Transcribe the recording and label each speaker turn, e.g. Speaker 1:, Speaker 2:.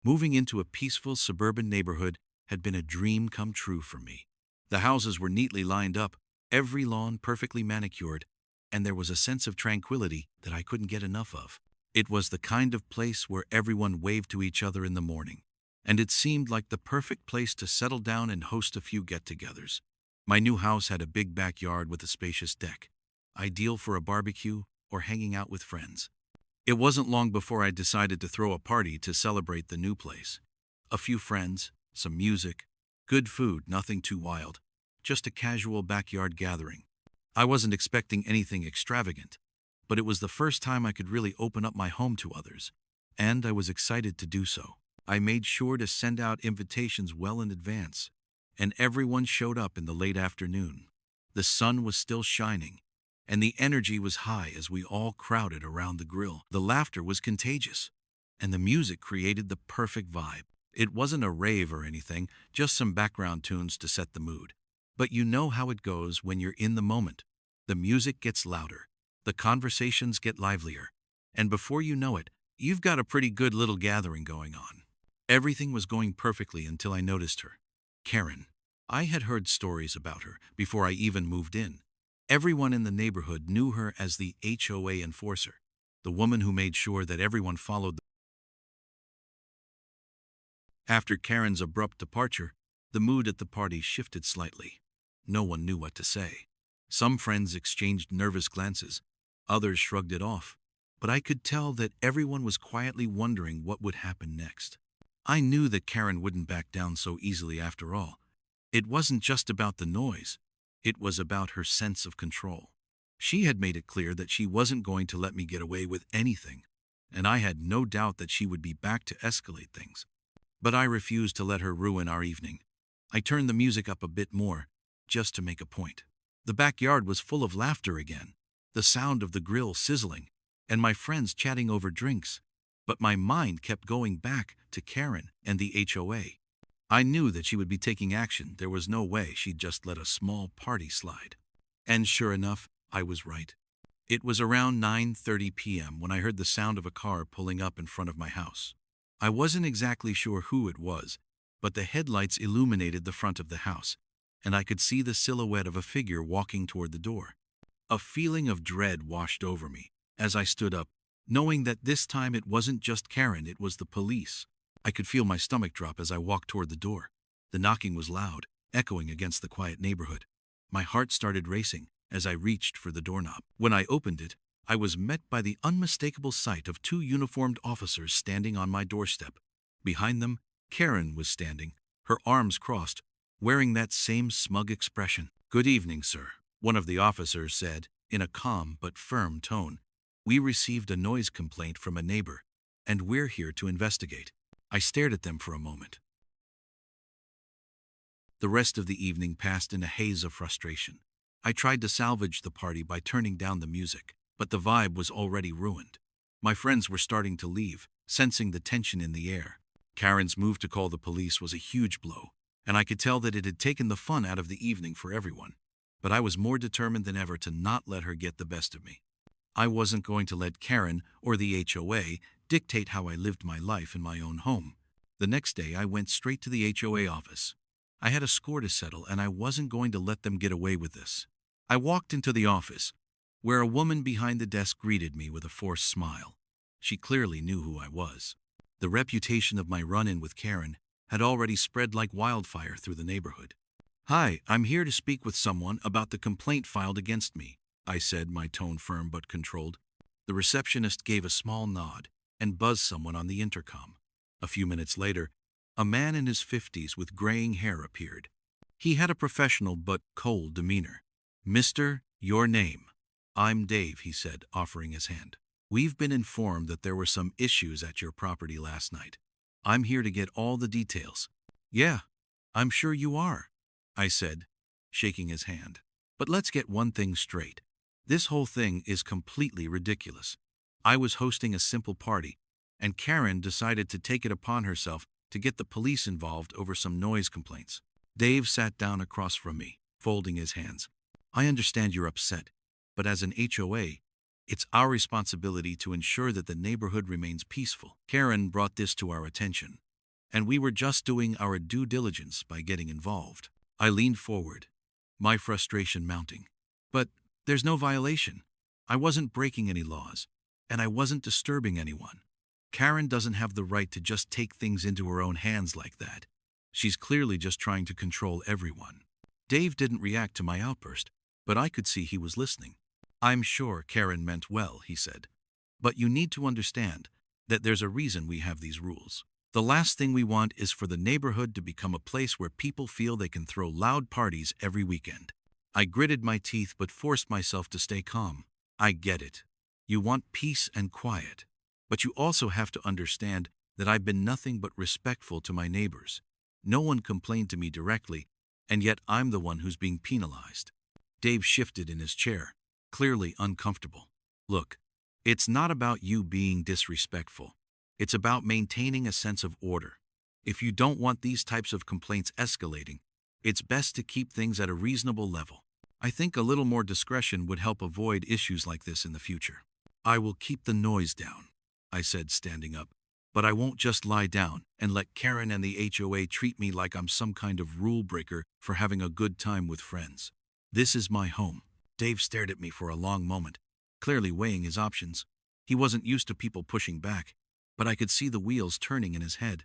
Speaker 1: Moving into a peaceful suburban neighborhood had been a dream come true for me. The houses were neatly lined up, every lawn perfectly manicured, and there was a sense of tranquility that I couldn't get enough of. It was the kind of place where everyone waved to each other in the morning, and it seemed like the perfect place to settle down and host a few get-togethers. My new house had a big backyard with a spacious deck, ideal for a barbecue or hanging out with friends. It wasn't long before I decided to throw a party to celebrate the new place. A few friends, some music, good food, nothing too wild, just a casual backyard gathering. I wasn't expecting anything extravagant, but it was the first time I could really open up my home to others, and I was excited to do so. I made sure to send out invitations well in advance, and everyone showed up in the late afternoon. The sun was still shining, and the energy was high as we all crowded around the grill. The laughter was contagious, and the music created the perfect vibe. It wasn't a rave or anything, just some background tunes to set the mood. But you know how it goes when you're in the moment. The music gets louder, the conversations get livelier, and before you know it, you've got a pretty good little gathering going on. Everything was going perfectly until I noticed her. Karen. I had heard stories about her before I even moved in. Everyone in the neighborhood knew her as the HOA enforcer, the woman who made sure that everyone followed the. After Karen's abrupt departure, the mood at the party shifted slightly. No one knew what to say. Some friends exchanged nervous glances, others shrugged it off, but I could tell that everyone was quietly wondering what would happen next. I knew that Karen wouldn't back down so easily after all. It wasn't just about the noise, it was about her sense of control. She had made it clear that she wasn't going to let me get away with anything, and I had no doubt that she would be back to escalate things. But I refused to let her ruin our evening. I turned the music up a bit more, just to make a point. The backyard was full of laughter again, the sound of the grill sizzling, and my friends chatting over drinks. But my mind kept going back to Karen and the HOA. I knew that she would be taking action. There was no way she'd just let a small party slide. And sure enough, I was right. It was around 9:30 p.m. when I heard the sound of a car pulling up in front of my house. I wasn't exactly sure who it was, but the headlights illuminated the front of the house, and I could see the silhouette of a figure walking toward the door. A feeling of dread washed over me as I stood up, knowing that this time it wasn't just Karen, it was the police. I could feel my stomach drop as I walked toward the door. The knocking was loud, echoing against the quiet neighborhood. My heart started racing as I reached for the doorknob. When I opened it, I was met by the unmistakable sight of two uniformed officers standing on my doorstep. Behind them, Karen was standing, her arms crossed, wearing that same smug expression. "Good evening, sir," one of the officers said, in a calm but firm tone. "We received a noise complaint from a neighbor, and we're here to investigate." I stared at them for a moment. The rest of the evening passed in a haze of frustration. I tried to salvage the party by turning down the music, but the vibe was already ruined. My friends were starting to leave, sensing the tension in the air. Karen's move to call the police was a huge blow, and I could tell that it had taken the fun out of the evening for everyone. But I was more determined than ever to not let her get the best of me. I wasn't going to let Karen or the HOA dictate how I lived my life in my own home. The next day, I went straight to the HOA office. I had a score to settle, and I wasn't going to let them get away with this. I walked into the office, where a woman behind the desk greeted me with a forced smile. She clearly knew who I was. The reputation of my run-in with Karen had already spread like wildfire through the neighborhood. "Hi, I'm here to speak with someone about the complaint filed against me," I said, my tone firm but controlled. The receptionist gave a small nod and buzzed someone on the intercom. A few minutes later, a man in his 50s with graying hair appeared. He had a professional but cold demeanor. "Mister, your name?" "I'm Dave," he said, offering his hand. "We've been informed that there were some issues at your property last night. I'm here to get all the details." "Yeah, I'm sure you are," I said, shaking his hand. "But let's get one thing straight. This whole thing is completely ridiculous. I was hosting a simple party, and Karen decided to take it upon herself to get the police involved over some noise complaints." Dave sat down across from me, folding his hands. "I understand you're upset, but as an HOA, it's our responsibility to ensure that the neighborhood remains peaceful. Karen brought this to our attention, and we were just doing our due diligence by getting involved. I leaned forward, my frustration mounting. But there's no violation. I wasn't breaking any laws, and I wasn't disturbing anyone. Karen doesn't have the right to just take things into her own hands like that. She's clearly just trying to control everyone. Dave didn't react to my outburst, but I could see he was listening. I'm sure Karen meant well, he said. But you need to understand that there's a reason we have these rules. The last thing we want is for the neighborhood to become a place where people feel they can throw loud parties every weekend. I gritted my teeth but forced myself to stay calm. I get it. You want peace and quiet. But you also have to understand that I've been nothing but respectful to my neighbors. No one complained to me directly, and yet I'm the one who's being penalized. Dave shifted in his chair, clearly uncomfortable. Look, it's not about you being disrespectful. It's about maintaining a sense of order. If you don't want these types of complaints escalating, it's best to keep things at a reasonable level. I think a little more discretion would help avoid issues like this in the future. I will keep the noise down, I said, standing up. But I won't just lie down and let Karen and the HOA treat me like I'm some kind of rule breaker for having a good time with friends. This is my home. Dave stared at me for a long moment, clearly weighing his options. He wasn't used to people pushing back, but I could see the wheels turning in his head.